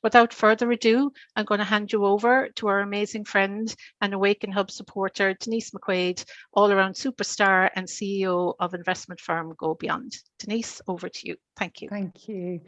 Without further ado, I'm going to hand you over to our amazing friend and AwakenHub supporter, Denise McQuaid, all-around superstar and CEO of investment firm GoBeyond. Denise, over to you. Thank you. Thank you.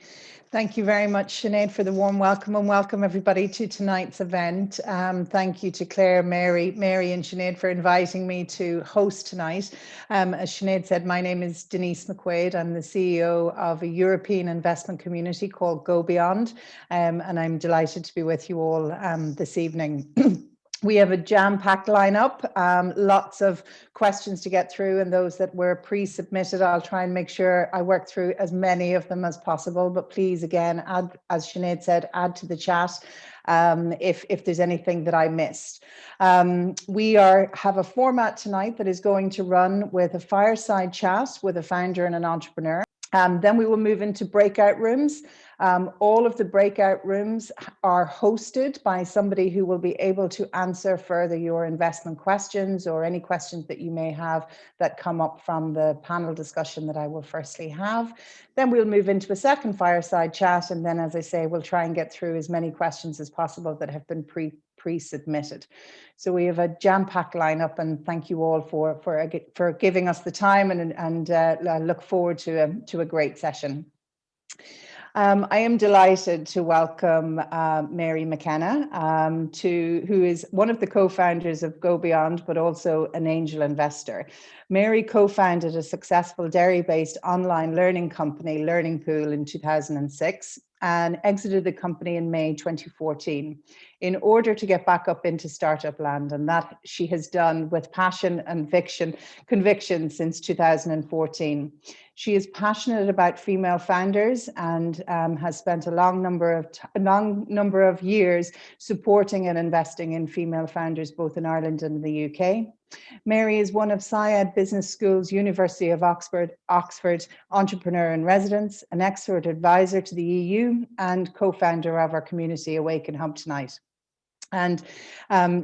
Thank you very much, Sinead, for the warm welcome, and welcome everybody to tonight's event. Thank you to Claire, Mary and Sinead for inviting me to host tonight. As Sinead said, my name is Denise McQuaid. I'm the CEO of a European investment community called GoBeyond, and I'm delighted to be with you all this evening. We have a jam-packed lineup, lots of questions to get through, and those that were pre-submitted, I'll try and make sure I work through as many of them as possible, but please, again, add, as Sinead said, add to the chat if there's anything that I missed. We have a format tonight that is going to run with a fireside chat with a founder and an entrepreneur. Then we will move into breakout rooms. All of the breakout rooms are hosted by somebody who will be able to answer further your investment questions or any questions that you may have that come up from the panel discussion that I will firstly have. Then we'll move into a second fireside chat, and then, as I say, we'll try and get through as many questions as possible that have been pre-submitted. So we have a jam-packed lineup, and thank you all for giving us the time, and I look forward to a great session. I am delighted to welcome Mary McKenna, who is one of the co-founders of GoBeyond, but also an angel investor. Mary co-founded a successful Derry-based online learning company, Learning Pool, in 2006, and exited the company in May 2014 in order to get back up into startup land, and that she has done with passion and conviction since 2014. She is passionate about female founders and has spent a long number of years supporting and investing in female founders both in Ireland and the UK. Mary is one of Syed Business School's University of Oxford Entrepreneur in Residence, an expert advisor to the EU, and co-founder of our community AwakenHub tonight. And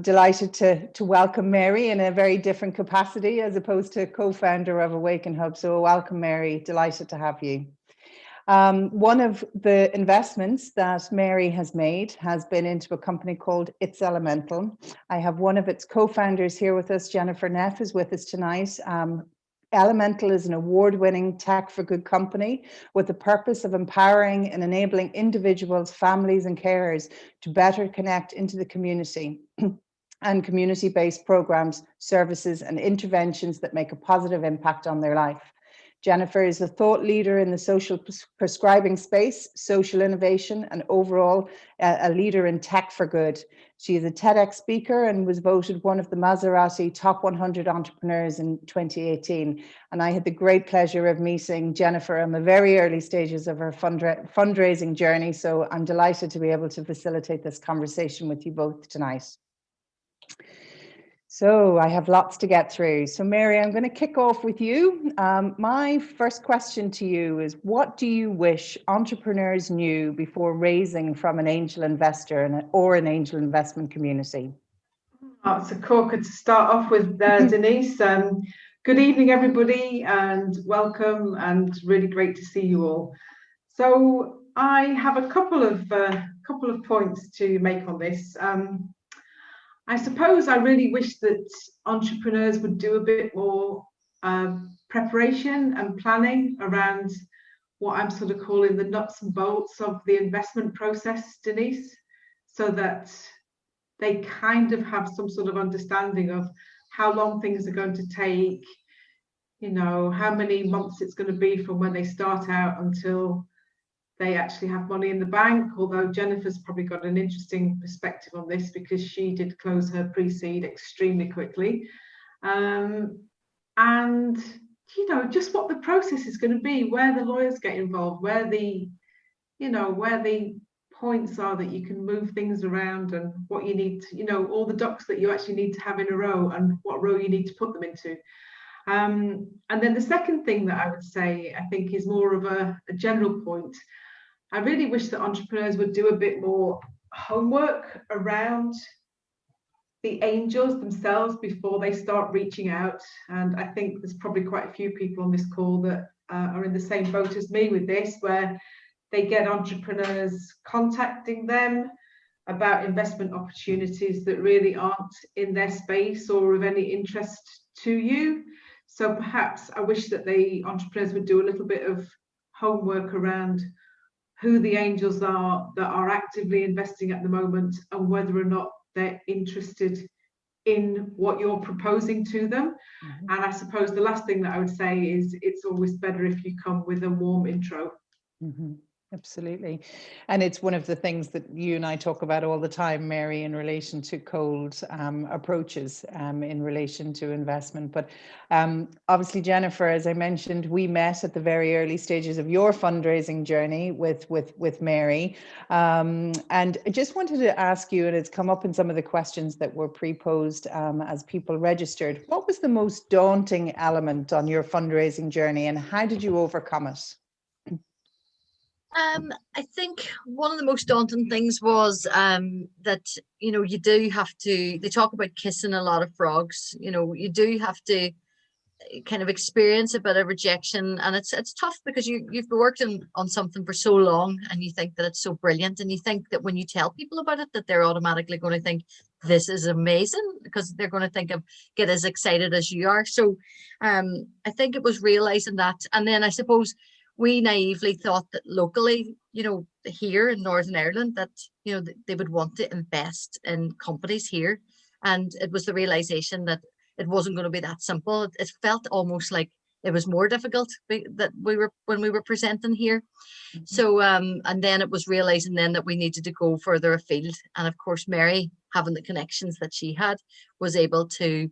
delighted to welcome Mary in a very different capacity as opposed to co-founder of AwakenHub. So welcome, Mary, delighted to have you. One of the investments that Mary has made has been into a company called It's Elemental. I have one of its co-founders here with us, Jennifer Neff, is with us tonight. Elemental is an award-winning tech for good company with the purpose of empowering and enabling individuals, families, and carers to better connect into the community and community-based programs, services, and interventions that make a positive impact on their life. Jennifer is a thought leader in the social prescribing space, social innovation, and overall a leader in tech for good. She is a TEDx speaker and was voted one of the Maserati Top 100 Entrepreneurs in 2018. And I had the great pleasure of meeting Jennifer in the very early stages of her fundraising journey. So I'm delighted to be able to facilitate this conversation with you both tonight. So I have lots to get through. So Mary, I'm going to kick off with you. My first question to you is, what do you wish entrepreneurs knew before raising from an angel investor or an angel investment community? Oh, it's a corker to start off with, Denise. Good evening, everybody, and welcome, and really great to see you all. So I have a couple of points to make on this. I suppose I really wish that entrepreneurs would do a bit more preparation and planning around what I'm sort of calling the nuts and bolts of the investment process, Denise, so that they kind of have some sort of understanding of how long things are going to take, you know, how many months it's going to be from when they start out until they actually have money in the bank, although Jennifer's probably got an interesting perspective on this because she did close her pre-seed extremely quickly. And, you know, just what the process is going to be, where the lawyers get involved, where the points are that you can move things around, and what you need to, you know, all the ducks that you actually need to have in a row and what row you need to put them into. And then the second thing that I would say, I think, is more of a general point. I really wish that entrepreneurs would do a bit more homework around the angels themselves before they start reaching out. And I think there's probably quite a few people on this call that are in the same boat as me with this, where they get entrepreneurs contacting them about investment opportunities that really aren't in their space or of any interest to you. So perhaps I wish that the entrepreneurs would do a little bit of homework around who the angels are that are actively investing at the moment and whether or not they're interested in what you're proposing to them. Mm-hmm. And I suppose the last thing that I would say is it's always better if you come with a warm intro. Mm-hmm. Absolutely. And it's one of the things that you and I talk about all the time, Mary, in relation to cold approaches in relation to investment. But obviously, Jennifer, as I mentioned, we met at the very early stages of your fundraising journey with Mary. And I just wanted to ask you, and it's come up in some of the questions that were pre-posed as people registered, what was the most daunting element on your fundraising journey and how did you overcome it? I think one of the most daunting things was that, you know, you do have to, they talk about kissing a lot of frogs, you know, you do have to kind of experience a bit of rejection, and it's tough because you've worked on something for so long and you think that it's so brilliant, and you think that when you tell people about it that they're automatically going to think this is amazing because they're going to get as excited as you are. So I think it was realizing that, and then I suppose we naively thought that locally, you know, here in Northern Ireland, that, you know, they would want to invest in companies here. And it was the realization that it wasn't going to be that simple. It felt almost like it was more difficult when we were presenting here. Mm-hmm. So, and then it was realizing then that we needed to go further afield. And of course, Mary, having the connections that she had, was able to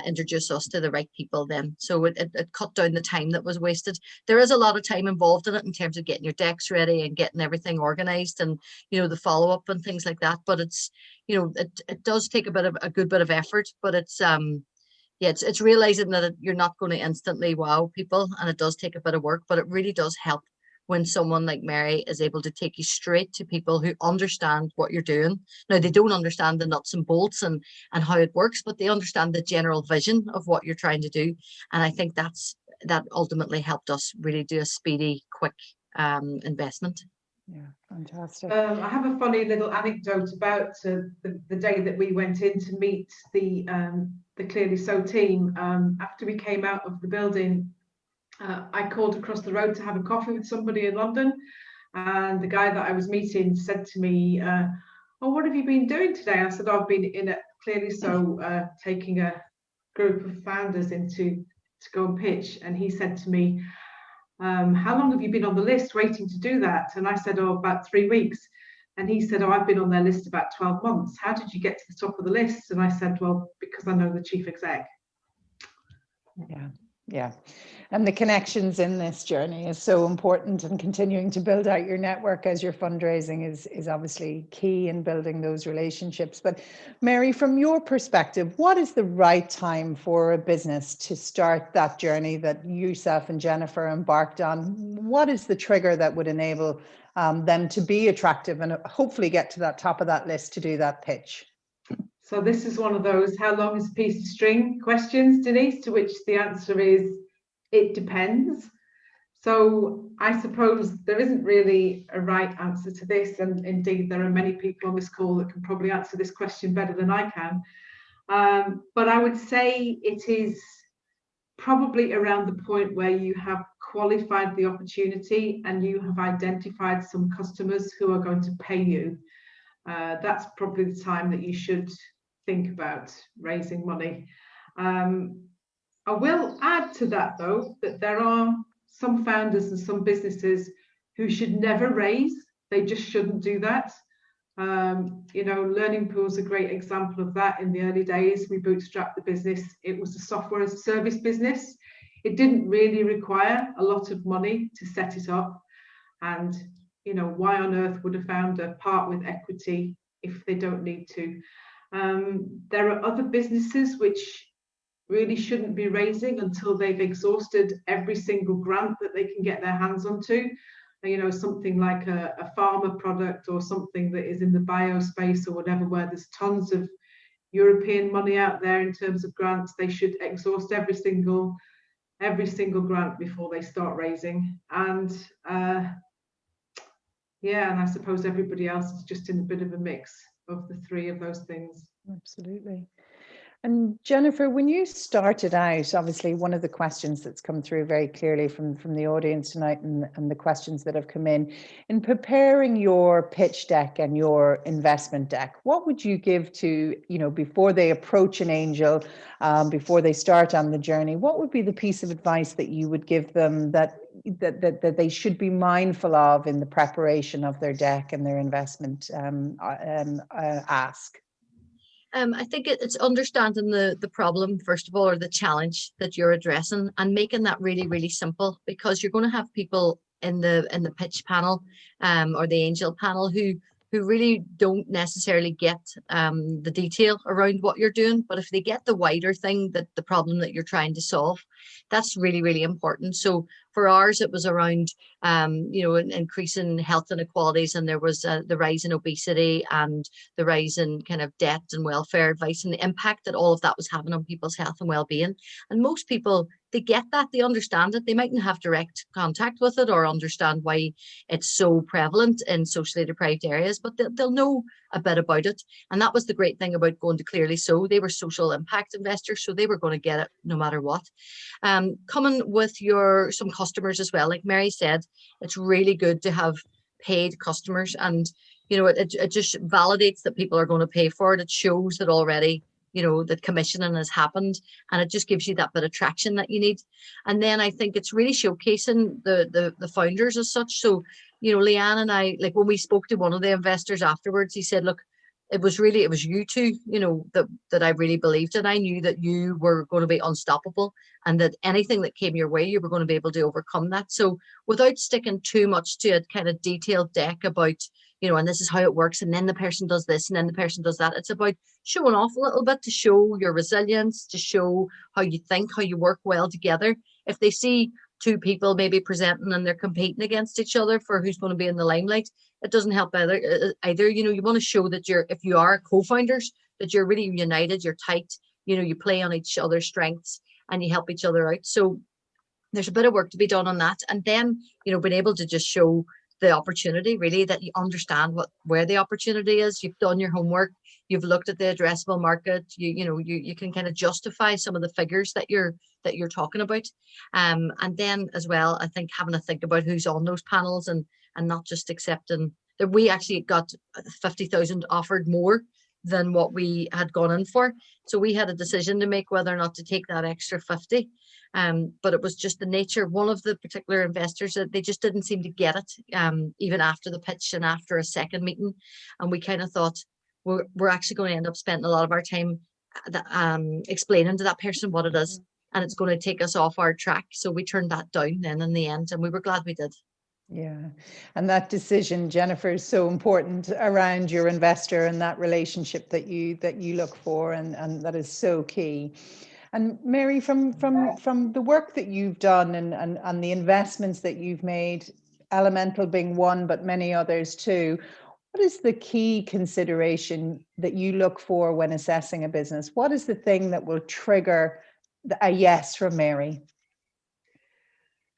introduce us to the right people then. So it cut down the time that was wasted. There is a lot of time involved in it in terms of getting your decks ready and getting everything organized and, you know, the follow-up and things like that. But it's, you know, it does take a good bit of effort, but it's it's realizing that you're not going to instantly wow people, and it does take a bit of work, but it really does help when someone like Mary is able to take you straight to people who understand what you're doing. Now, they don't understand the nuts and bolts and how it works, but they understand the general vision of what you're trying to do. And I think that ultimately helped us really do a speedy, quick investment. Yeah, fantastic. I have a funny little anecdote about the day that we went in to meet the Clearly So team. After we came out of the building, I called across the road to have a coffee with somebody in London, and the guy that I was meeting said to me, "Oh, what have you been doing today?" I said, "I've been in at Clearly So, taking a group of founders in to go and pitch." And he said to me, "How long have you been on the list waiting to do that?" And I said, "Oh, about 3 weeks." And he said, "Oh, I've been on their list about 12 months. How did you get to the top of the list?" And I said, "Well, because I know the chief exec." Yeah. And the connections in this journey is so important, and continuing to build out your network as you're fundraising is obviously key in building those relationships. But Mary, from your perspective, what is the right time for a business to start that journey that yourself and Jennifer embarked on? What is the trigger that would enable them to be attractive and hopefully get to that top of that list to do that pitch? So this is one of those how long is a piece of string questions, Denise, to which the answer is it depends. So I suppose there isn't really a right answer to this, and indeed there are many people on this call that can probably answer this question better than I can. But I would say it is probably around the point where you have qualified the opportunity and you have identified some customers who are going to pay you. That's probably the time that you should think about raising money. I will add to that, though, that there are some founders and some businesses who should never raise. They just shouldn't do that. You know, Learning Pool is a great example of that. In the early days, we bootstrapped the business. It was a software as a service business. It didn't really require a lot of money to set it up. And, you know, why on earth would a founder part with equity if they don't need to? There are other businesses which really shouldn't be raising until they've exhausted every single grant that they can get their hands onto. You know, something like a pharma product or something that is in the biospace or whatever, where there's tons of European money out there in terms of grants. They should exhaust every single grant before they start raising. And yeah, and I suppose everybody else is just in a bit of a mix of the three of those things. Absolutely. And Jennifer, when you started out, obviously one of the questions that's come through very clearly from the audience tonight, and the questions that have come in preparing your pitch deck and your investment deck, what would you give to, before they approach an angel, before they start on the journey, what would be the piece of advice that you would give them that they should be mindful of in the preparation of their deck and their investment ask? I think it's understanding the problem, first of all, or the challenge that you're addressing, and making that really, really simple, because you're going to have people in the pitch panel or the angel panel who really don't necessarily get the detail around what you're doing. But if they get the wider thing, that the problem that you're trying to solve, that's really, really important. So for ours, it was around increasing health inequalities, and there was the rise in obesity and the rise in kind of debt and welfare advice, and the impact that all of that was having on people's health and well-being. And most people, they get that, they understand it. They mightn't have direct contact with it or understand why it's so prevalent in socially deprived areas, but they'll know a bit about it. And that was the great thing about going to Clearly So. They were social impact investors, so they were going to get it no matter what. Coming with some customers as well, like Mary said, it's really good to have paid customers, and it just validates that people are going to pay for it. It shows that already that commissioning has happened, and it just gives you that bit of traction that you need. And then I think it's really showcasing the founders as such. So Leanne and I, like when we spoke to one of the investors afterwards, he said, look, it was you two, that I really believed in. I knew that you were going to be unstoppable, and that anything that came your way, you were going to be able to overcome that. So without sticking too much to a kind of detailed deck about, and this is how it works, and then the person does this, and then the person does that. It's about showing off a little bit to show your resilience, to show how you think, how you work well together. If they see two people maybe presenting and they're competing against each other for who's going to be in the limelight, it doesn't help either. You want to show that if you are co-founders, that you're really united, you're tight, you play on each other's strengths and you help each other out. So there's a bit of work to be done on that. And then, being able to just show the opportunity, really, that you understand where the opportunity is. You've done your homework, you've looked at the addressable market, you can kind of justify some of the figures that you're talking about. And then as well, I think having to think about who's on those panels, and not just accepting that. We actually got 50,000 offered more than what we had gone in for. So we had a decision to make whether or not to take that extra 50. But it was just the nature of one of the particular investors that they just didn't seem to get it, even after the pitch and after a second meeting. And we kind of thought, we're actually going to end up spending a lot of our time explaining to that person what it is, and it's going to take us off our track. So we turned that down then in the end, and we were glad we did. Yeah, and that decision, Jennifer, is so important around your investor and that relationship that you look for, and that is so key. And Mary, from the work that you've done and the investments that you've made, Elemental being one, but many others too, what is the key consideration that you look for when assessing a business? What is the thing that will trigger a yes from Mary?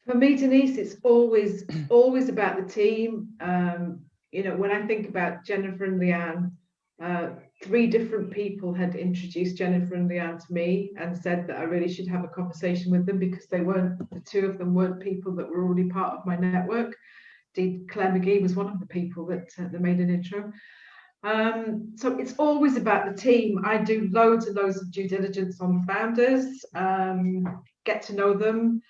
For me, Denise, it's always about the team. When I think about Jennifer and Leanne, 3 different people had introduced Jennifer and Leanne to me and said that I really should have a conversation with them, because the 2 of them weren't people that were already part of my network. Indeed, Claire McGee was one of the people that made an intro. So it's always about the team. I do loads and loads of due diligence on the founders, get to know them,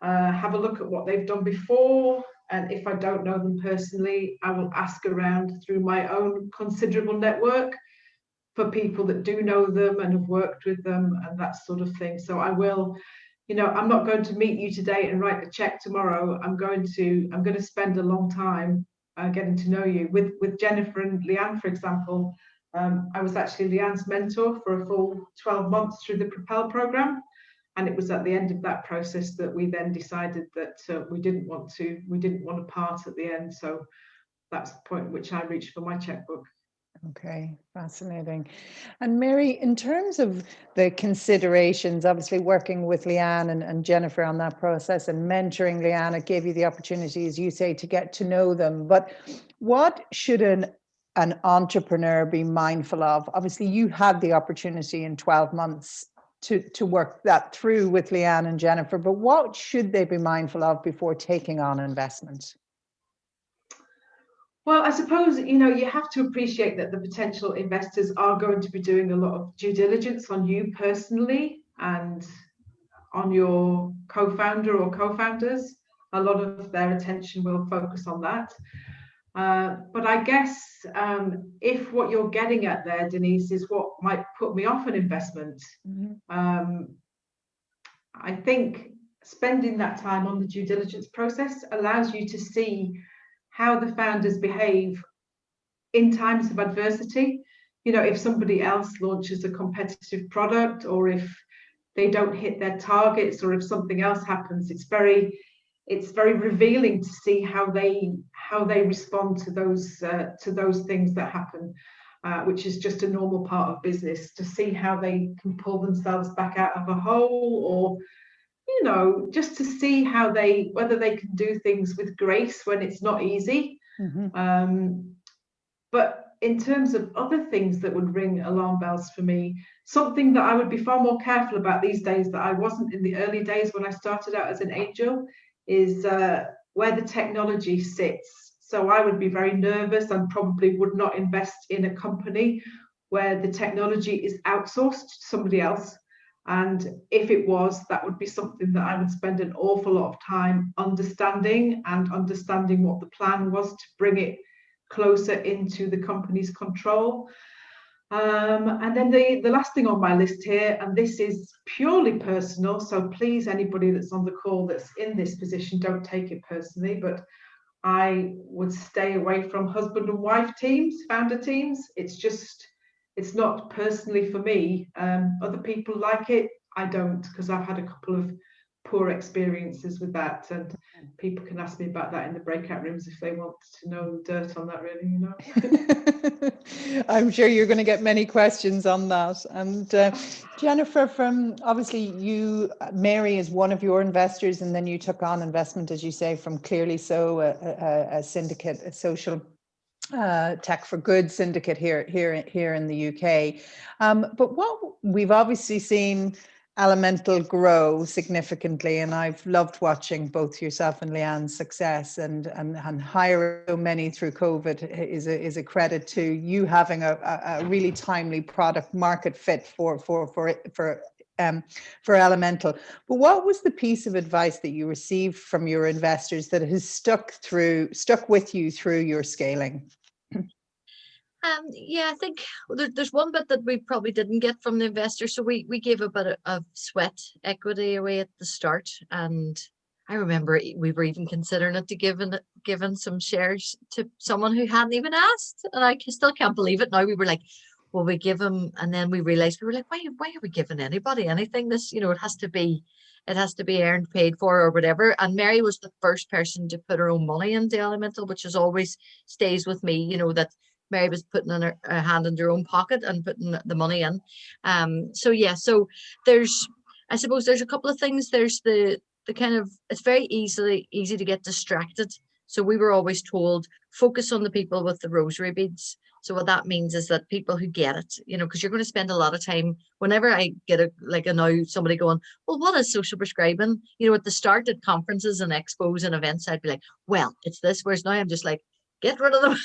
have a look at what they've done before, and if I don't know them personally, I will ask around through my own considerable network for people that do know them and have worked with them and that sort of thing. So I will, I'm not going to meet you today and write the check tomorrow. I'm going to spend a long time getting to know you. With Jennifer and Leanne, for example, I was actually Leanne's mentor for a full 12 months through the Propel program. And it was at the end of that process that we then decided that we didn't want to part at the end. So that's the point at which I reached for my checkbook. Okay, fascinating. And Mary, in terms of the considerations, obviously working with Leanne and Jennifer on that process and mentoring Leanne, it gave you the opportunity, as you say, to get to know them. But what should an entrepreneur be mindful of? Obviously, you had the opportunity in 12 months to work that through with Leanne and Jennifer, but what should they be mindful of before taking on investment? Well, I suppose, you have to appreciate that the potential investors are going to be doing a lot of due diligence on you personally and on your co-founder or co-founders. A lot of their attention will focus on that. But I guess if what you're getting at there, Denise, is what might put me off an investment, I think spending that time on the due diligence process allows you to see how the founders behave in times of adversity. If somebody else launches a competitive product, or if they don't hit their targets, or if something else happens, it's very revealing to see how they respond to those things that happen, which is just a normal part of business, to see how they can pull themselves back out of a hole, or just to see whether they can do things with grace when it's not easy. But in terms of other things that would ring alarm bells for me, something that I would be far more careful about these days that I wasn't in the early days when I started out as an angel, is where the technology sits. So I would be very nervous and probably would not invest in a company where the technology is outsourced to somebody else. And if it was, that would be something that I would spend an awful lot of time understanding what the plan was to bring it closer into the company's control. And then the last thing on my list here, and this is purely personal, so please, anybody that's on the call that's in this position, don't take it personally, but I would stay away from husband and wife teams, founder teams. It's not personally for me. Other people like it. I don't, because I've had a couple of poor experiences with that, and people can ask me about that in the breakout rooms if they want to know dirt on that, really, I'm sure you're going to get many questions on that. And Jennifer, from obviously Mary is one of your investors, and then you took on investment, as you say, from Clearly So, a syndicate, a social tech for good syndicate here in the UK. But what we've obviously seen Elemental grow significantly, and I've loved watching both yourself and Leanne's success, and hiring so many through COVID is a credit to you having a really timely product market fit for Elemental. But what was the piece of advice that you received from your investors that has stuck with you through your scaling? Yeah, I think there's one bit that we probably didn't get from the investors. So we gave a bit of sweat equity away at the start, and I remember we were even considering it to giving some shares to someone who hadn't even asked, and I still can't believe it now. We were like, well, we give them, and then we realized we were like, why are we giving anybody anything? This, it has to be earned, paid for, or whatever. And Mary was the first person to put her own money into Elemental, which always stays with me. That Mary was putting in her hand in her own pocket and putting the money in. So I suppose there's a couple of things. There's the kind of, it's very easy to get distracted. So we were always told, focus on the people with the rosary beads. So what that means is that people who get it, because you're going to spend a lot of time, whenever I get somebody going, well, what is social prescribing? At the start at conferences and expos and events, I'd be like, well, it's this. Whereas now I'm just like, get rid of them.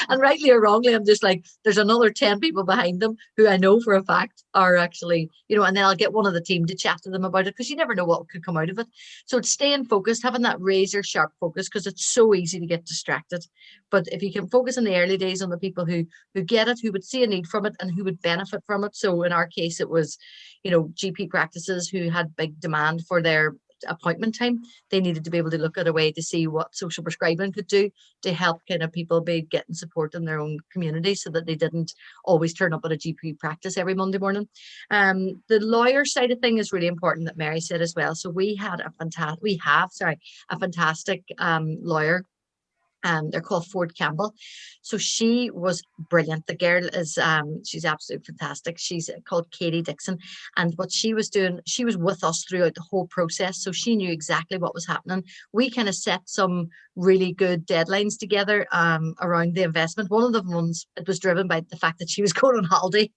And rightly or wrongly, I'm just like, there's another 10 people behind them who I know for a fact are actually, and then I'll get one of the team to chat to them about it, because you never know what could come out of it. So it's staying focused, having that razor sharp focus, because it's so easy to get distracted. But if you can focus in the early days on the people who get it, who would see a need from it and who would benefit from it. So in our case, it was, GP practices who had big demand for their appointment time. They needed to be able to look at a way to see what social prescribing could do to help kind of people be getting support in their own community, so that they didn't always turn up at a GP practice every Monday morning. The lawyer side of thing is really important, that Mary said as well. So we have a fantastic lawyer They're called Ford Campbell. So she was brilliant. The girl is, she's absolutely fantastic. She's called Katie Dixon. And what she was doing, she was with us throughout the whole process. So she knew exactly what was happening. We kind of set some really good deadlines together around the investment. One of the ones, it was driven by the fact that she was going on holiday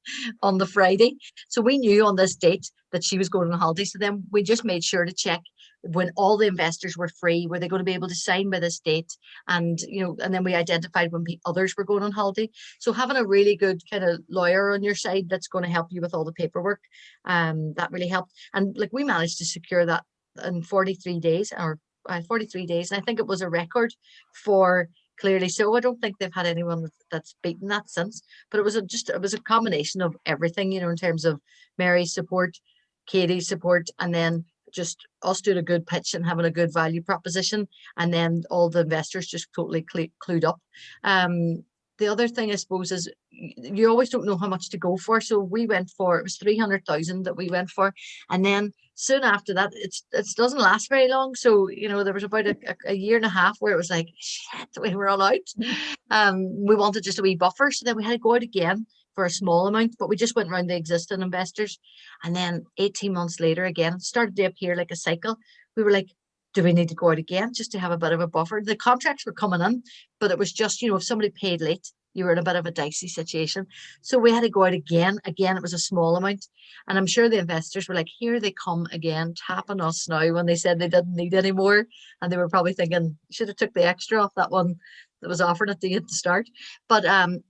on the Friday. So we knew on this date that she was going on holiday. So then we just made sure to check when all the investors were free, were they going to be able to sign by this date? And, you know, and then we identified when others were going on holiday. So having a really good kind of lawyer on your side that's going to help you with all the paperwork, that really helped. And like we managed to secure that in 43 days or 43 days. And I think it was a record for Clearly So. I don't think they've had anyone that's beaten that since, but it was a combination of everything, you know, in terms of Mary's support, Katie's support, and then just us doing a good pitch and having a good value proposition, and then all the investors just totally clued up. The other thing, I suppose, is you always don't know how much to go for. So we went for, it was 300,000 that we went for. And then soon after that, it doesn't last very long. So, you know, there was about a year and a half where it was like, shit, we were all out. We wanted just a wee buffer. So then we had to go out again for a small amount, but we just went around the existing investors. And then 18 months later, again, it started to appear like a cycle. We were like, do we need to go out again just to have a bit of a buffer? The contracts were coming in, but it was just, you know, if somebody paid late, you were in a bit of a dicey situation. So we had to go out again. Again, it was a small amount. And I'm sure the investors were like, here they come again, tapping us now when they said they didn't need any more. And they were probably thinking, should have took the extra off that one that was offered at the start. But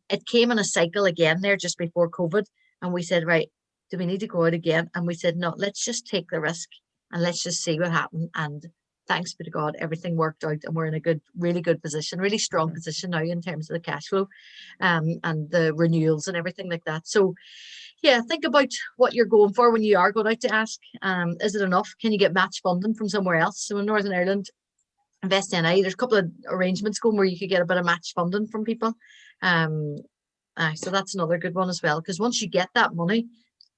it came in a cycle again there just before COVID. And we said, right, do we need to go out again? And we said, no, let's just take the risk and let's just see what happened. And thanks be to God, everything worked out and we're in a really good position, really strong position now in terms of the cash flow and the renewals and everything like that. So yeah, think about what you're going for when you are going out to ask. Is it enough? Can you get match funding from somewhere else? So in Northern Ireland, Invest NI, there's a couple of arrangements going where you could get a bit of match funding from people. So that's another good one as well, because once you get that money,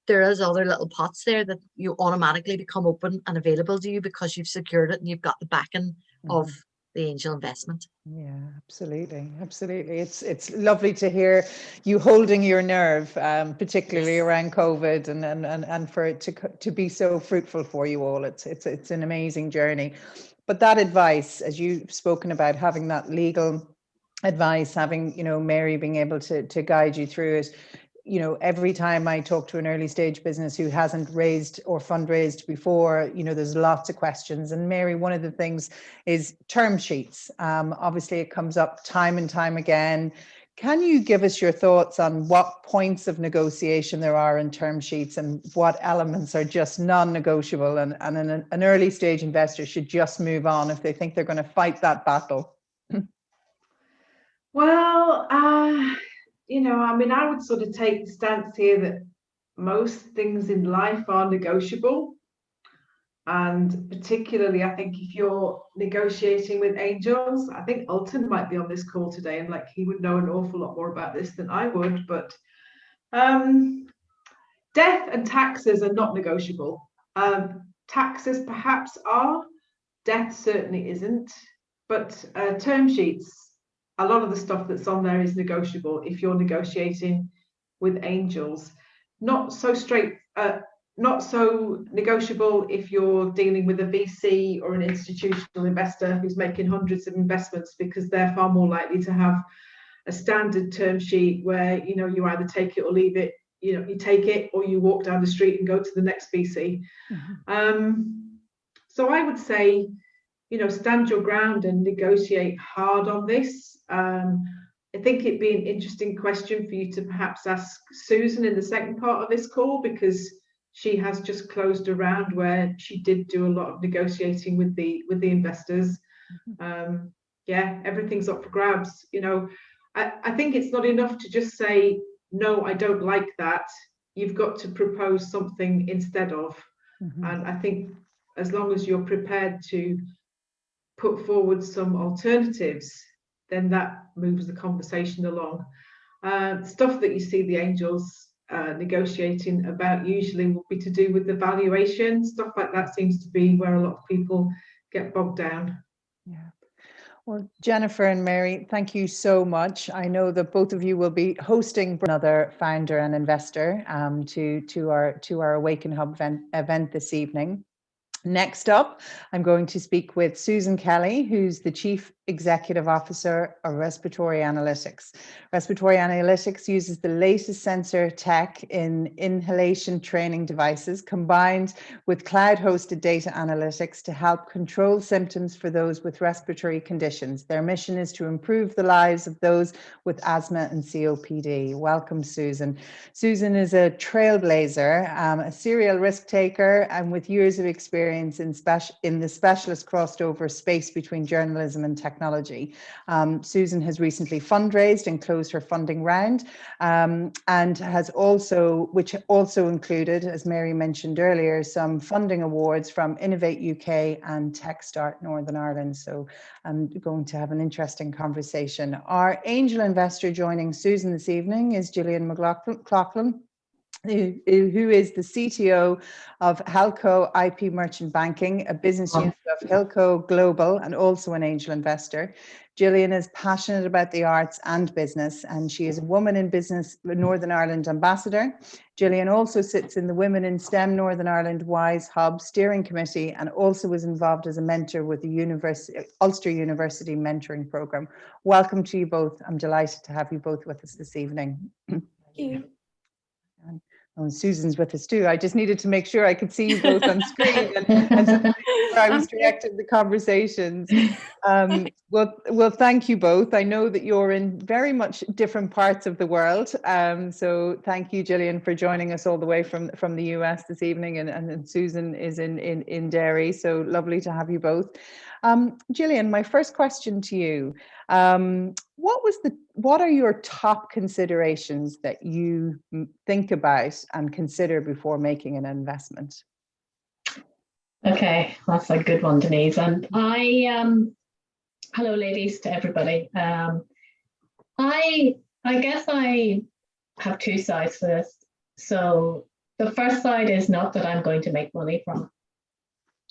there is other little pots there that you automatically become open and available to you because you've secured it and you've got the backing of the angel investment. Yeah, absolutely. It's lovely to hear you holding your nerve, particularly around COVID, and for it to be so fruitful for you all. It's an amazing journey. But that advice, as you've spoken about, having that legal advice, having, you know, Mary being able to guide you through it. You know, every time I talk to an early stage business who hasn't raised or fundraised before, you know, there's lots of questions. And Mary, one of the things is term sheets. Obviously, it comes up time and time again. Can you give us your thoughts on what points of negotiation there are in term sheets and what elements are just non-negotiable and an early stage investor should just move on if they think they're going to fight that battle? Well, you know, I mean, I would sort of take the stance here that most things in life are negotiable. And particularly, I think if you're negotiating with angels, I think Alton might be on this call today and like he would know an awful lot more about this than I would. But death and taxes are not negotiable. Taxes perhaps are, death certainly isn't. But term sheets, a lot of the stuff that's on there is negotiable if you're negotiating with angels. Not so negotiable if you're dealing with a VC or an institutional investor who's making hundreds of investments, because they're far more likely to have a standard term sheet where, you know, you either take it or leave it. You know, you take it or you walk down the street and go to the next VC. So I would say, you know, stand your ground and negotiate hard on this. I think it'd be an interesting question for you to perhaps ask Susan in the second part of this call, because she has just closed a round where she did do a lot of negotiating with the investors. Yeah, everything's up for grabs. You know, I think it's not enough to just say, no, I don't like that. You've got to propose something instead of. And I think as long as you're prepared to put forward some alternatives, then that moves the conversation along. Stuff that you see the angels negotiating about usually will be to do with the valuation. Stuff like that seems to be where a lot of people get bogged down. Yeah. Well, Jennifer and Mary, thank you so much. I know that both of you will be hosting another founder and investor to our AwakenHub event this evening. Next up, I'm going to speak with Susan Kelly, who's the Chief Executive Officer of Respiratory Analytics. Respiratory Analytics uses the latest sensor tech in inhalation training devices combined with cloud-hosted data analytics to help control symptoms for those with respiratory conditions. Their mission is to improve the lives of those with asthma and COPD. Welcome, Susan. Susan is a trailblazer, a serial risk taker, and with years of experience in the specialist crossed over space between journalism and technology. Susan has recently fundraised and closed her funding round, and has which also included, as Mary mentioned earlier, some funding awards from Innovate UK and TechStart Northern Ireland. So I'm going to have an interesting conversation. Our angel investor joining Susan this evening is Gillian McColgan, who is the CTO of Hilco IP Merchant Banking, a business unit of Hilco Global, and also an angel investor. Gillian is passionate about the arts and business, and she is a Woman in Business Northern Ireland ambassador. Gillian also sits in the Women in STEM Northern Ireland WISE Hub steering committee, and also was involved as a mentor with the Ulster University mentoring program. Welcome to you both. I'm delighted to have you both with us this evening. Thank you. And Susan's with us too. I just needed to make sure I could see you both on screen and so I was directing the conversations. Well, thank you both. I know that you're in very much different parts of the world. So thank you, Gillian, for joining us all the way from the US this evening, and Susan is in Derry. So lovely to have you both. Gillian, my first question to you. What are your top considerations that you think about and consider before making an investment? Okay, that's a good one, Denise. And hello, ladies, to everybody. I guess I have two sides to this. So the first side is not that I'm going to make money from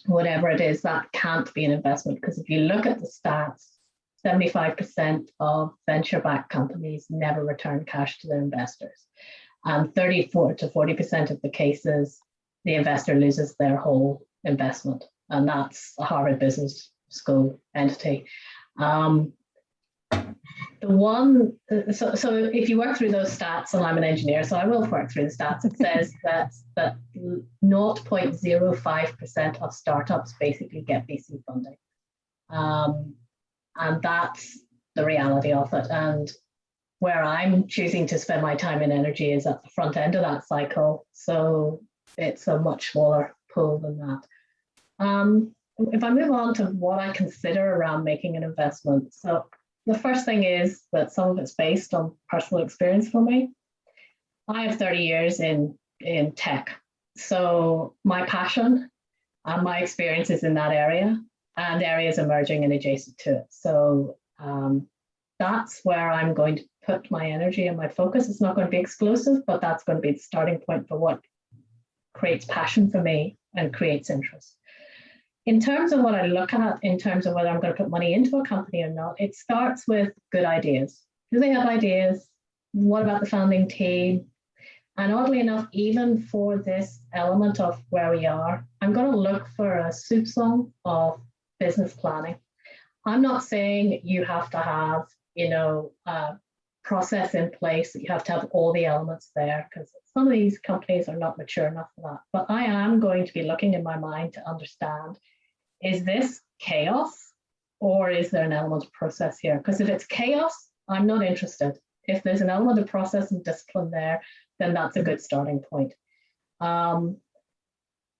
whatever it is. That can't be an investment, because if you look at the stats, 75% of venture-backed companies never return cash to their investors. And 34 to 40% of the cases, the investor loses their whole investment. And that's a Harvard Business School entity. So if you work through those stats, and I'm an engineer, so I will work through the stats, it says that 0.05% of startups basically get VC funding. And that's the reality of it. And where I'm choosing to spend my time and energy is at the front end of that cycle. So it's a much smaller pool than that. If I move on to what I consider around making an investment. So the first thing is that some of it's based on personal experience for me. I have 30 years in tech. So my passion and my experience is in that area, and areas emerging and adjacent to it. So that's where I'm going to put my energy and my focus. It's not going to be explosive, but that's going to be the starting point for what creates passion for me and creates interest. In terms of what I look at, in terms of whether I'm going to put money into a company or not, it starts with good ideas. Do they have ideas? What about the founding team? And oddly enough, even for this element of where we are, I'm going to look for a soup song of business planning. I'm not saying you have to have, a process in place, that you have to have all the elements there, because some of these companies are not mature enough for that. But I am going to be looking in my mind to understand, is this chaos or is there an element of process here? Because if it's chaos, I'm not interested. If there's an element of process and discipline there, then that's a good starting point.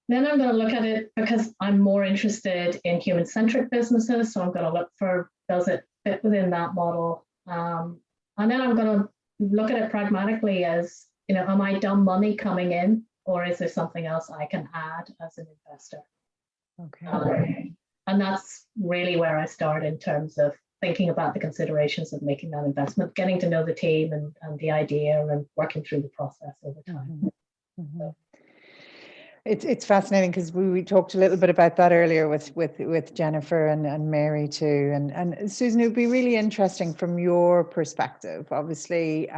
Then I'm going to look at it because I'm more interested in human-centric businesses. So I'm going to look for, does it fit within that model? And then I'm going to look at it pragmatically as, am I dumb money coming in, or is there something else I can add as an investor? Okay. And that's really where I start in terms of thinking about the considerations of making that investment, getting to know the team and the idea, and working through the process over time. Mm-hmm. It's fascinating because we talked a little bit about that earlier with Jennifer and Mary too. And Susan, it would be really interesting from your perspective, obviously,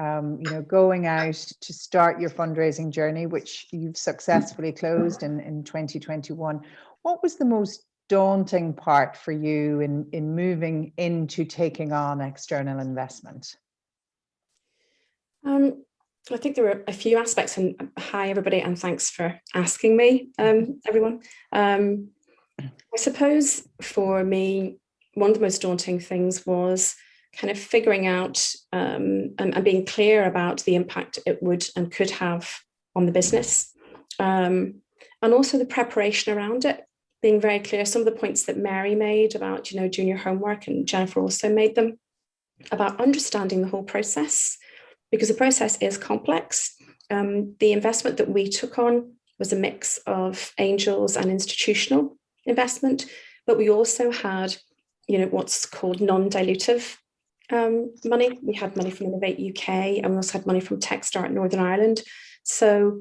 going out to start your fundraising journey, which you've successfully closed in 2021. What was the most daunting part for you in moving into taking on external investment? I think there were a few aspects, and hi everybody, and thanks for asking me, everyone. I suppose for me, one of the most daunting things was kind of figuring out and being clear about the impact it would and could have on the business, and also the preparation around it, being very clear. Some of the points that Mary made about, doing your homework, and Jennifer also made them, about understanding the whole process, because the process is complex. The investment that we took on was a mix of angels and institutional investment, but we also had, what's called non-dilutive money. We had money from Innovate UK, and we also had money from TechStart Northern Ireland. So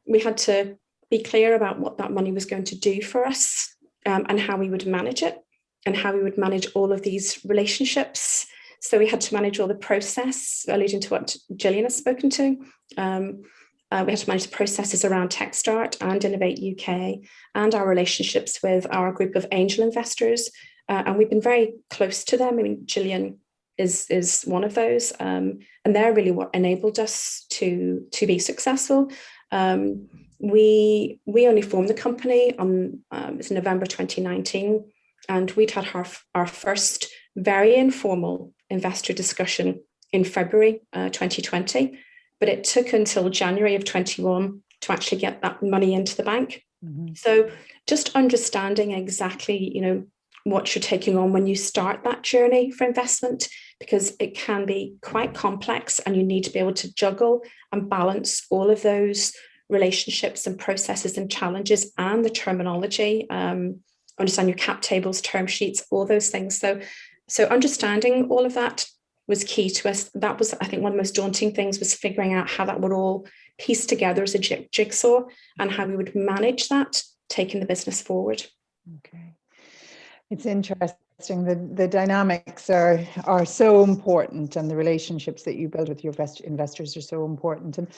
we had to be clear about what that money was going to do for us, and how we would manage it, and how we would manage all of these relationships. So we had to manage all the process, alluding to what Gillian has spoken to. We had to manage the processes around TechStart and Innovate UK, and our relationships with our group of angel investors. And we've been very close to them. I mean, Gillian is one of those, and they're really what enabled us to be successful. We only formed the company on it's November 2019, and we'd had our first very informal investor discussion in February 2020, but it took until January of 21 to actually get that money into the bank. Mm-hmm. So just understanding exactly, what you're taking on when you start that journey for investment, because it can be quite complex, and you need to be able to juggle and balance all of those relationships and processes and challenges, and the terminology, understand your cap tables, term sheets, all those things. So understanding all of that was key to us. That was, I think, one of the most daunting things, was figuring out how that would all piece together as a jigsaw, and how we would manage that, taking the business forward. Okay. It's interesting. The dynamics are so important, and the relationships that you build with your investors are so important. And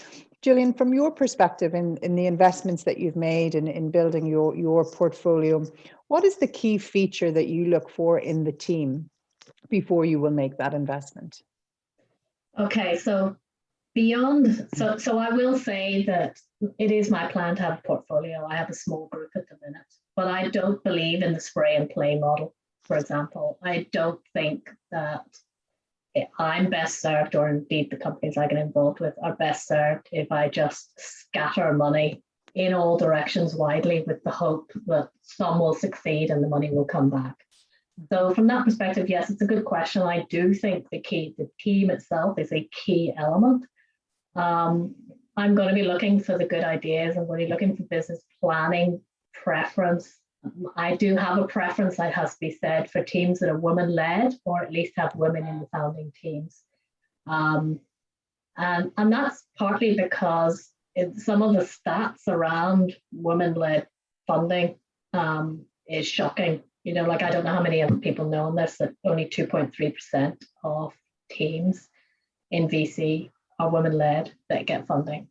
Gillian, from your perspective in the investments that you've made in building your portfolio, what is the key feature that you look for in the team before you will make that investment? Okay, so so I will say that it is my plan to have a portfolio. I have a small group at the minute, but I don't believe in the spray and play model, for example. I don't think that I'm best served, or indeed the companies I get involved with are best served, if I just scatter money in all directions widely with the hope that some will succeed and the money will come back. So from that perspective, yes, it's a good question. I do think the team itself is a key element. I'm going to be looking for the good ideas. I'm going to be looking for business planning preference. I do have a preference, that has to be said, for teams that are women-led, or at least have women in the founding teams. And that's partly because some of the stats around women-led funding is shocking. I don't know how many other people know this, that only 2.3% of teams in VC are women-led that get funding.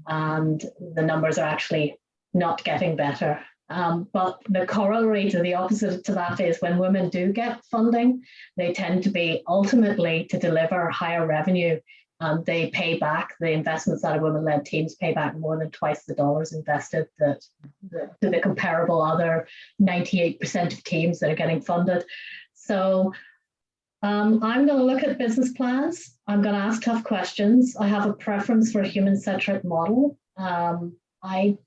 And the numbers are actually not getting better. But the corollary to the opposite to that is, when women do get funding, they tend to be ultimately to deliver higher revenue. They pay back, the investments out of women-led teams pay back more than twice the dollars invested to the comparable other 98% of teams that are getting funded. So I'm going to look at business plans. I'm going to ask tough questions. I have a preference for a human-centric model. I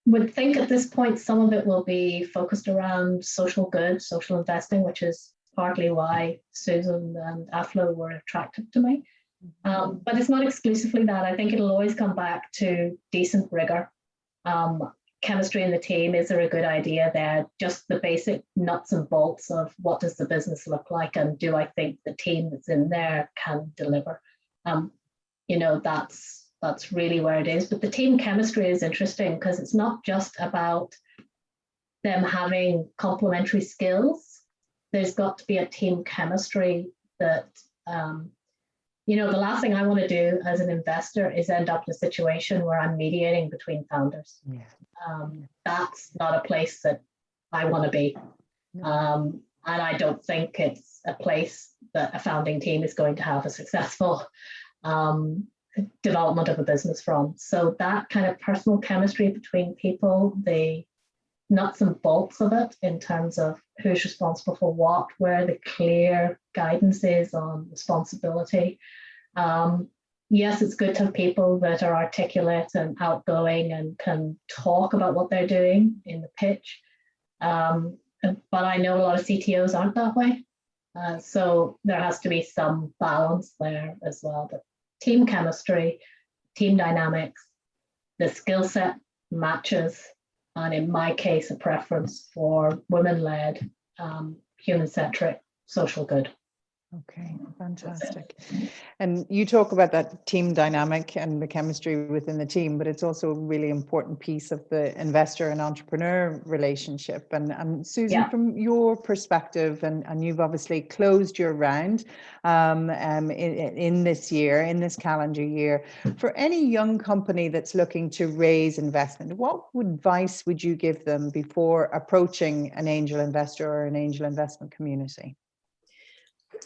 would think at this point some of it will be focused around social good, social investing, which is partly why Susan and Aflo were attracted to me. But it's not exclusively that. I think it'll always come back to decent rigor. Chemistry in the team, is there a good idea there? Just the basic nuts and bolts of what does the business look like, and do I think the team that's in there can deliver? That's that's really where it is. But the team chemistry is interesting because it's not just about them having complementary skills. There's got to be a team chemistry that, you know, the last thing I want to do as an investor is end up in a situation where I'm mediating between founders. Yeah. That's not a place that I want to be. And I don't think it's a place that a founding team is going to have a successful development of a business from. So that kind of personal chemistry between people, the nuts and bolts of it in terms of who's responsible for what, where the clear guidance is on responsibility. Yes, it's good to have people that are articulate and outgoing and can talk about what they're doing in the pitch. But I know a lot of CTOs aren't that way. So there has to be some balance there as well. But team chemistry, team dynamics, the skill set matches, and in my case, a preference for women-led, human-centric social good. Okay, fantastic. And you talk about that team dynamic and the chemistry within the team, but it's also a really important piece of the investor and entrepreneur relationship. And Susan, from your perspective, and you've obviously closed your round in this year, in this calendar year, for any young company that's looking to raise investment, what advice would you give them before approaching an angel investor or an angel investment community?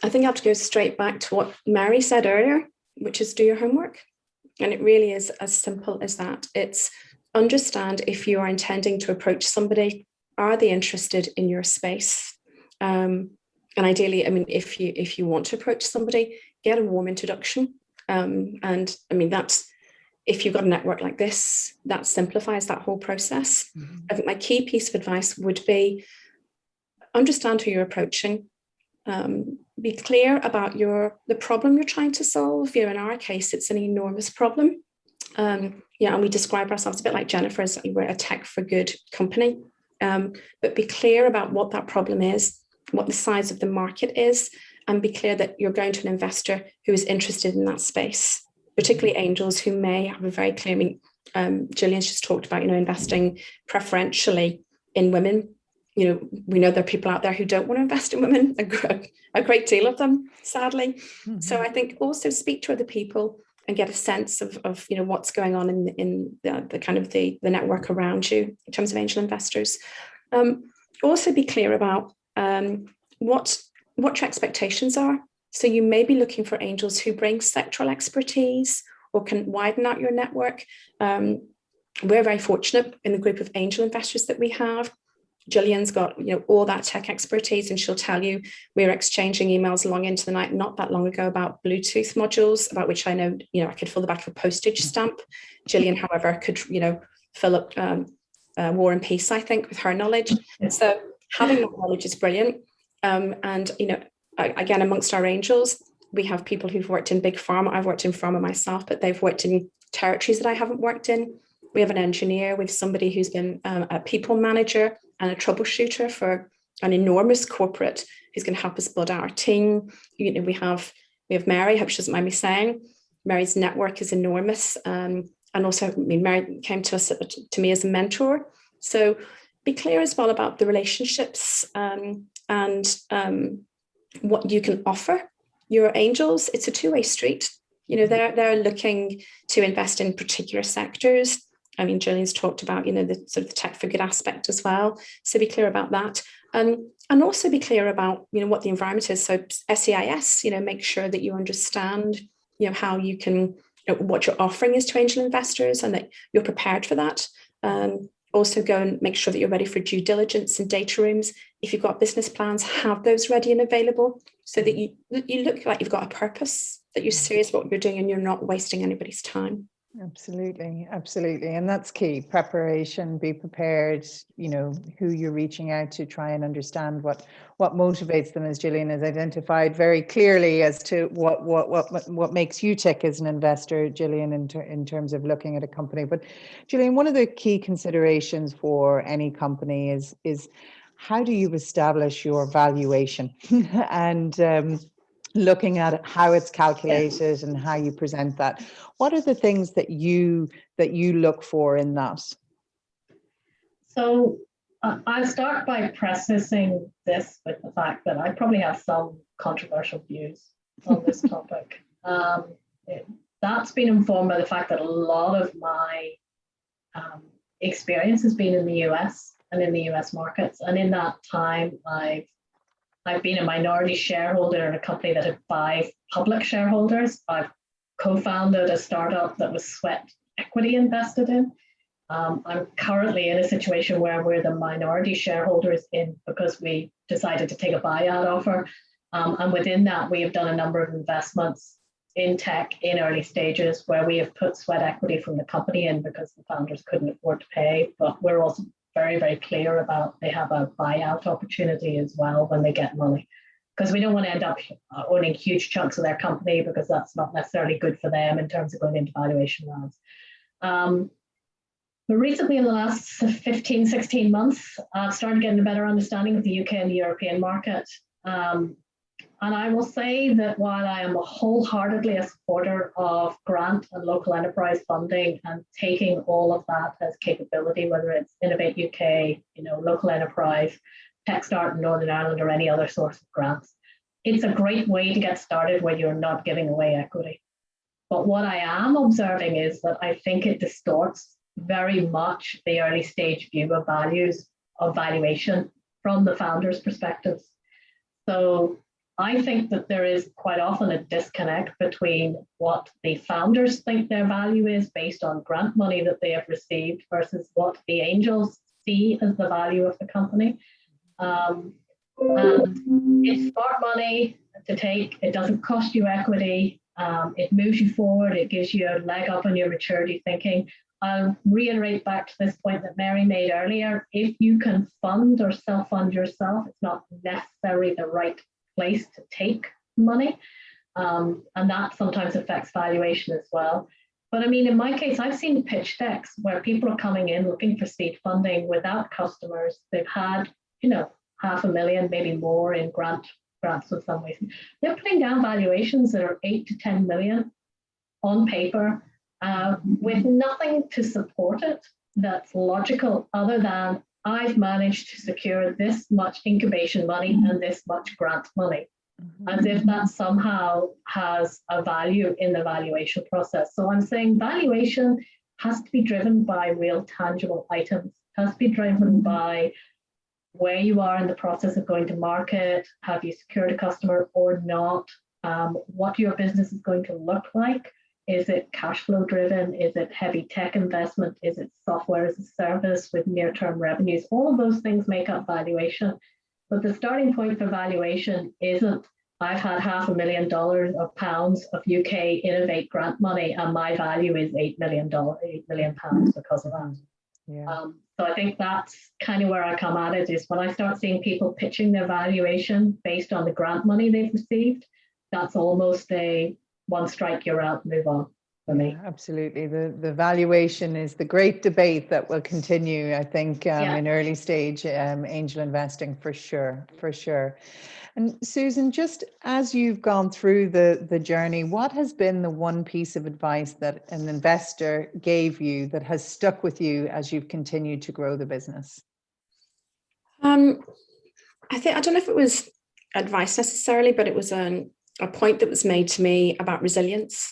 I think I have to go straight back to what Mary said earlier, which is do your homework. And it really is as simple as that. It's understand if you are intending to approach somebody, are they interested in your space? And ideally, I mean, if you want to approach somebody, get a warm introduction. And I mean, that's, if you've got a network like this, that simplifies that whole process. Mm-hmm. I think my key piece of advice would be understand who you're approaching. Be clear about the problem you're trying to solve. You know, in our case, it's an enormous problem. And we describe ourselves a bit like Jennifer as we're a tech for good company. But be clear about what that problem is, what the size of the market is, and be clear that you're going to an investor who is interested in that space, particularly angels who may have a very clear, Gillian's just talked about, investing preferentially in women. We know there are people out there who don't want to invest in women, a great deal of them, sadly. Mm-hmm. So I think also speak to other people and get a sense of what's going on in the kind of the network around you in terms of angel investors. Also be clear about what your expectations are. So you may be looking for angels who bring sectoral expertise or can widen out your network. We're very fortunate in the group of angel investors that we have. Gillian's got all that tech expertise, and she'll tell you we were exchanging emails long into the night not that long ago about Bluetooth modules, about which I know I could fill the back of a postage stamp. Gillian, however, could fill up War and Peace, I think, with her knowledge. So having that knowledge is brilliant. And again, amongst our angels, we have people who've worked in big pharma. I've worked in pharma myself, but they've worked in territories that I haven't worked in. We have an engineer, we have somebody who's been a people manager and a troubleshooter for an enormous corporate who's going to help us build our team. We have Mary, I hope she doesn't mind me saying. Mary's network is enormous. And also, Mary came to me as a mentor. So be clear as well about the relationships and what you can offer your angels. It's a two-way street. They're looking to invest in particular sectors. Gillian's talked about, the sort of the tech for good aspect as well. So be clear about that. And also be clear about, what the environment is. So SEIS, make sure that you understand, how you can, what your offering is to angel investors and that you're prepared for that. Also go and make sure that you're ready for due diligence and data rooms. If you've got business plans, have those ready and available so that you look like you've got a purpose, that you're serious about what you're doing and you're not wasting anybody's time. Absolutely. And that's key. Preparation, be prepared, who you're reaching out to, try and understand what motivates them, as Gillian has identified very clearly as to what makes you tick as an investor, Gillian, in terms of looking at a company. But Gillian, one of the key considerations for any company is how do you establish your valuation? And looking at how it's calculated and how you present that. What are the things that you look for in that? So I'll start by prefacing this with the fact that I probably have some controversial views on this topic. That's been informed by the fact that a lot of my experience has been in the US and in the US markets. And in that time, I've been a minority shareholder in a company that had 5 public shareholders. I've co-founded a startup that was sweat equity invested in. I'm currently in a situation where we're the minority shareholders in because we decided to take a buyout offer. And within that, we have done a number of investments in tech in early stages where we have put sweat equity from the company in because the founders couldn't afford to pay. But we're also very, very clear about they have a buyout opportunity as well when they get money. Because we don't want to end up owning huge chunks of their company because that's not necessarily good for them in terms of going into valuation rounds. But recently, in the last 15, 16 months, I've started getting a better understanding of the UK and the European market. And I will say that while I am wholeheartedly a supporter of grant and local enterprise funding and taking all of that as capability, whether it's Innovate UK, local enterprise, TechStart in Northern Ireland, or any other source of grants, it's a great way to get started when you're not giving away equity. But what I am observing is that I think it distorts very much the early stage view of valuation from the founders' perspectives. So I think that there is quite often a disconnect between what the founders think their value is based on grant money that they have received versus what the angels see as the value of the company. And it's smart money to take. It doesn't cost you equity. It moves you forward. It gives you a leg up on your maturity thinking. I'll reiterate back to this point that Mary made earlier. If you can fund or self-fund yourself, it's not necessarily the right place to take money. And that sometimes affects valuation as well. But I mean, in my case, I've seen pitch decks where people are coming in looking for seed funding without customers. They've had, $500,000, maybe more in grants in some ways. They're putting down valuations that are 8 to 10 million on paper with nothing to support it that's logical other than I've managed to secure this much incubation money and this much grant money, as if that somehow has a value in the valuation process. So I'm saying valuation has to be driven by real tangible items, has to be driven by where you are in the process of going to market, have you secured a customer or not, what your business is going to look like. Is it cash flow driven? Is it heavy tech investment? Is it software as a service with near-term revenues? All of those things make up valuation. But the starting point for valuation isn't, I've had £500,000 of UK Innovate grant money and my value is £8 million because of that. Yeah. So I think that's kind of where I come at it, is when I start seeing people pitching their valuation based on the grant money they've received, that's almost a one strike, you're out, move on for me. Yeah, absolutely. The valuation is the great debate that will continue, I think, in early stage angel investing for sure. And Susan, just as you've gone through the journey, what has been the one piece of advice that an investor gave you that has stuck with you as you've continued to grow the business? I don't know if it was advice necessarily, but it was a point that was made to me about resilience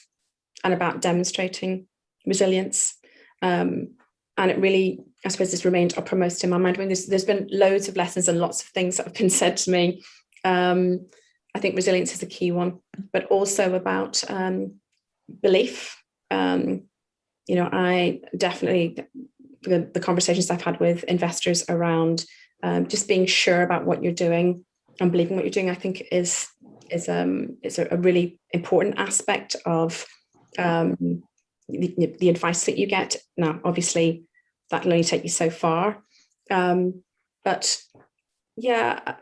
and about demonstrating resilience. And it really, I suppose, has remained uppermost in my mind. When there's been loads of lessons and lots of things that have been said to me. I think resilience is a key one, but also about belief. I definitely, the conversations I've had with investors around just being sure about what you're doing and believing what you're doing, I think is a really important aspect of the advice that you get. Now, obviously, that will only take you so far. But yeah,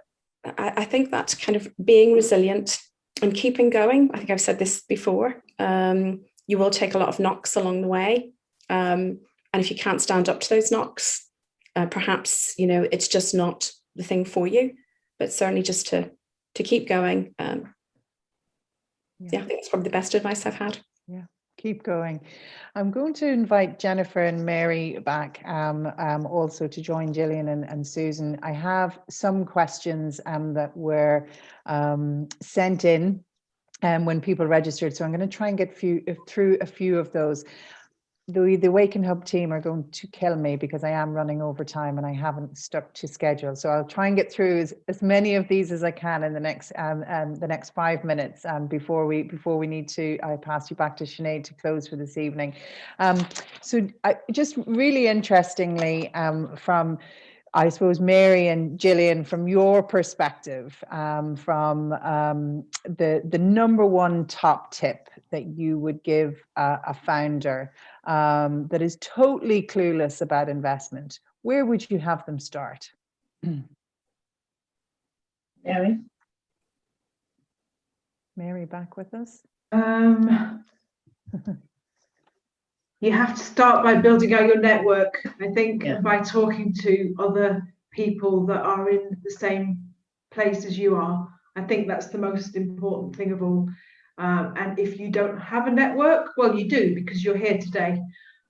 I think that's kind of being resilient and keeping going. I think I've said this before. You will take a lot of knocks along the way. And if you can't stand up to those knocks, perhaps, it's just not the thing for you, but certainly just to keep going. yeah, I think that's probably the best advice I've had. Yeah, keep going. I'm going to invite Jennifer and Mary back also to join Gillian and Susan. I have some questions that were sent in when people registered, so I'm going to try and get through a few of those. The AwakenHub team are going to kill me because I am running over time and I haven't stuck to schedule. So I'll try and get through as many of these as I can in the next 5 minutes before we need to. I pass you back to Sinead to close for this evening. So just really interestingly, from I suppose Mary and Gillian, from your perspective, from the number one top tip that you would give a founder that is totally clueless about investment, where would you have them start? Mary, back with us? You have to start by building out your network. I think by talking to other people that are in the same place as you are. I think that's the most important thing of all. And if you don't have a network, well, you do because you're here today.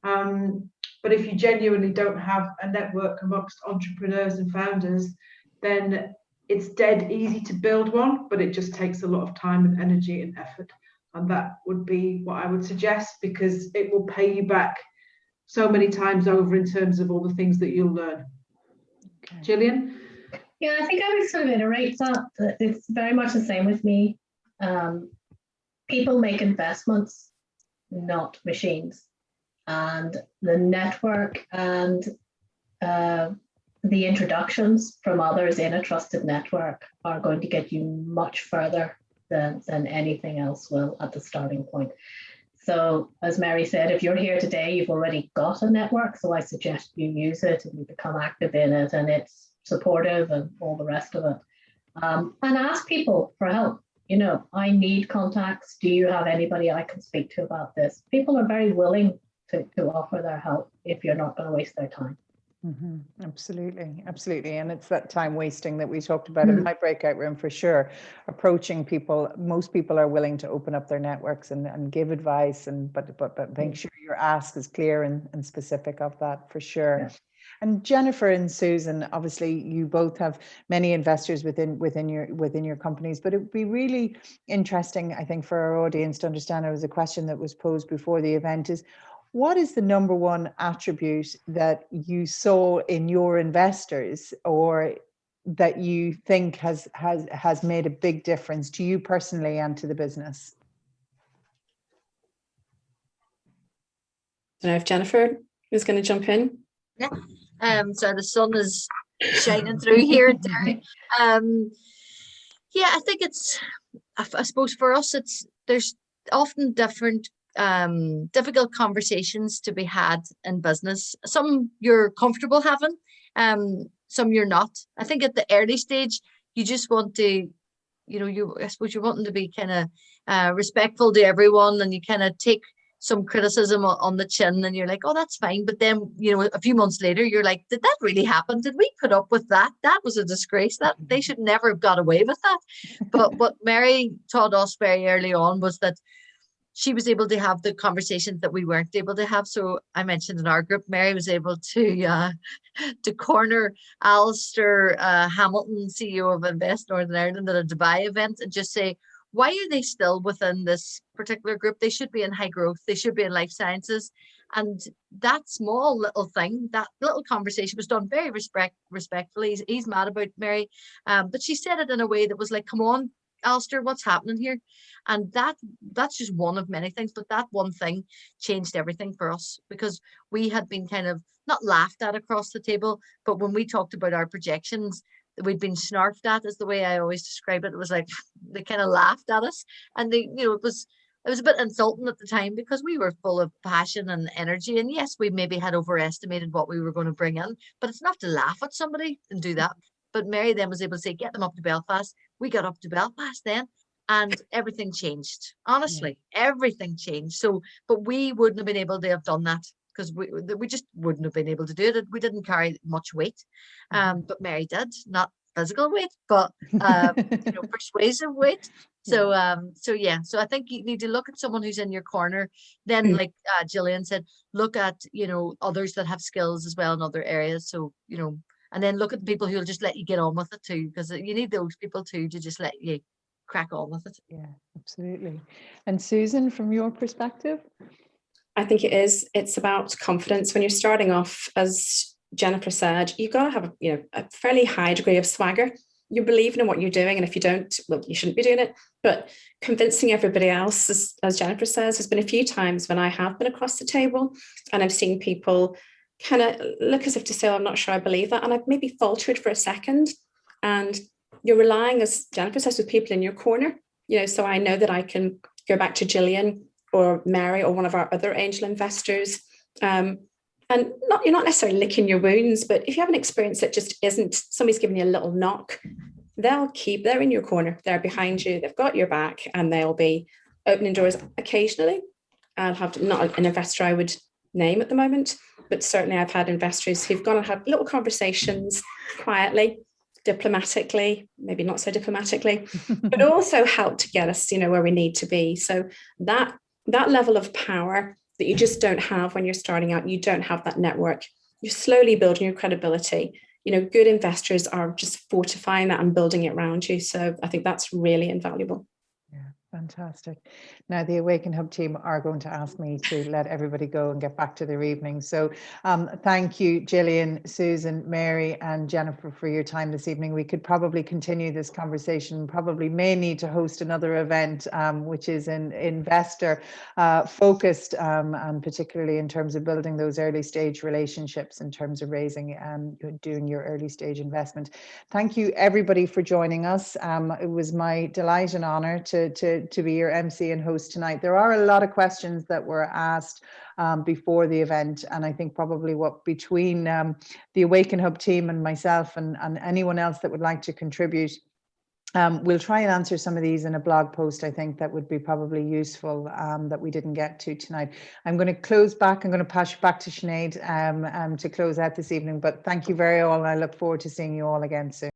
But if you genuinely don't have a network amongst entrepreneurs and founders, then it's dead easy to build one, but it just takes a lot of time and energy and effort. And that would be what I would suggest, because it will pay you back so many times over in terms of all the things that you'll learn. Okay. Gillian? Yeah, I think I would sort of iterate that. It's very much the same with me. People make investments, not machines. And the network and the introductions from others in a trusted network are going to get you much further than anything else will at the starting point. So as Mary said, if you're here today, you've already got a network. So I suggest you use it and you become active in it, and it's supportive and all the rest of it. And ask people for help. You know, I need contacts. Do you have anybody I can speak to about this? People are very willing to offer their help if you're not going to waste their time. Mm-hmm. Absolutely. And it's that time wasting that we talked about in my breakout room for sure. Approaching people, most people are willing to open up their networks and give advice, but make sure your ask is clear and specific of that for sure. Yeah. And Jennifer and Susan, obviously you both have many investors within your companies, but it would be really interesting, I think, for our audience to understand. It was a question that was posed before the event, is what is the number one attribute that you saw in your investors, or that you think has made a big difference to you personally and to the business? I don't know if Jennifer is going to jump in. Yeah. So the sun is shining through here and there. Yeah, I think I suppose for us, there's often different difficult conversations to be had in business. Some you're comfortable having, some you're not. I think at the early stage, you just want to, I suppose you're wanting to be kind of respectful to everyone, and you kind of take some criticism on the chin, and you're like, oh, that's fine. But then, a few months later, you're like, did that really happen? Did we put up with that? That was a disgrace. That they should never have got away with that. But what Mary taught us very early on was that she was able to have the conversations that we weren't able to have. So I mentioned in our group, Mary was able to corner Alistair Hamilton, CEO of Invest Northern Ireland, at a Dubai event, and just say, why are they still within this particular group? They should be in high growth. They should be in life sciences. And that small little thing, that little conversation was done very respectfully. He's mad about Mary. But she said it in a way that was like, come on, Alistair, what's happening here? And that's just one of many things. But that one thing changed everything for us, because we had been kind of not laughed at across the table. But when we talked about our projections, we'd been snarfed at, is the way I always describe it. It was like they kind of laughed at us, and it was a bit insulting at the time, because we were full of passion and energy. And yes, we maybe had overestimated what we were going to bring in, but it's not to laugh at somebody and do that. But Mary then was able to say, get them up to Belfast. We got up to Belfast then, and everything changed. Honestly, everything changed. So, but we wouldn't have been able to have done that, because we just wouldn't have been able to do it. We didn't carry much weight, but Mary did, not physical weight, but persuasive weight. So so I think you need to look at someone who's in your corner. Then, like Gillian said, look at, you know, others that have skills as well in other areas. So, you know, and then look at the people who will just let you get on with it too, because you need those people too to just let you crack on with it. Yeah, absolutely. And Susan, from your perspective? I think it's about confidence. When you're starting off, as Jennifer said, you've got to have a fairly high degree of swagger. You're believing in what you're doing, and if you don't, well, you shouldn't be doing it. But convincing everybody else, as Jennifer says, there's been a few times when I have been across the table and I've seen people kind of look as if to say, oh, I'm not sure I believe that, and I've maybe faltered for a second. And you're relying, as Jennifer says, with people in your corner. You know, so I know that I can go back to Gillian or Mary or one of our other angel investors. And you're not necessarily licking your wounds, but if you have an experience that just isn't, somebody's giving you a little knock, they're in your corner, they're behind you, they've got your back, and they'll be opening doors occasionally. I'll have not an investor I would name at the moment, but certainly I've had investors who've gone and had little conversations quietly, diplomatically, maybe not so diplomatically, but also help to get us, where we need to be. So that level of power that you just don't have when you're starting out, you don't have that network. You're slowly building your credibility. Good investors are just fortifying that and building it around you. So I think that's really invaluable. Yeah, fantastic. Now the AwakenHub team are going to ask me to let everybody go and get back to their evening. So thank you, Gillian, Susan, Mary, and Jennifer for your time this evening. We could probably continue this conversation, probably may need to host another event, which is an investor focused, and particularly in terms of building those early stage relationships in terms of raising and doing your early stage investment. Thank you everybody for joining us. It was my delight and honor to be your MC and host tonight. There are a lot of questions that were asked before the event, and I think probably between the AwakenHub team and myself and anyone else that would like to contribute, we'll try and answer some of these in a blog post. I think that would be probably useful, that we didn't get to tonight. I'm going to pass you back to Sinead to close out this evening, but thank you very all, and I look forward to seeing you all again soon.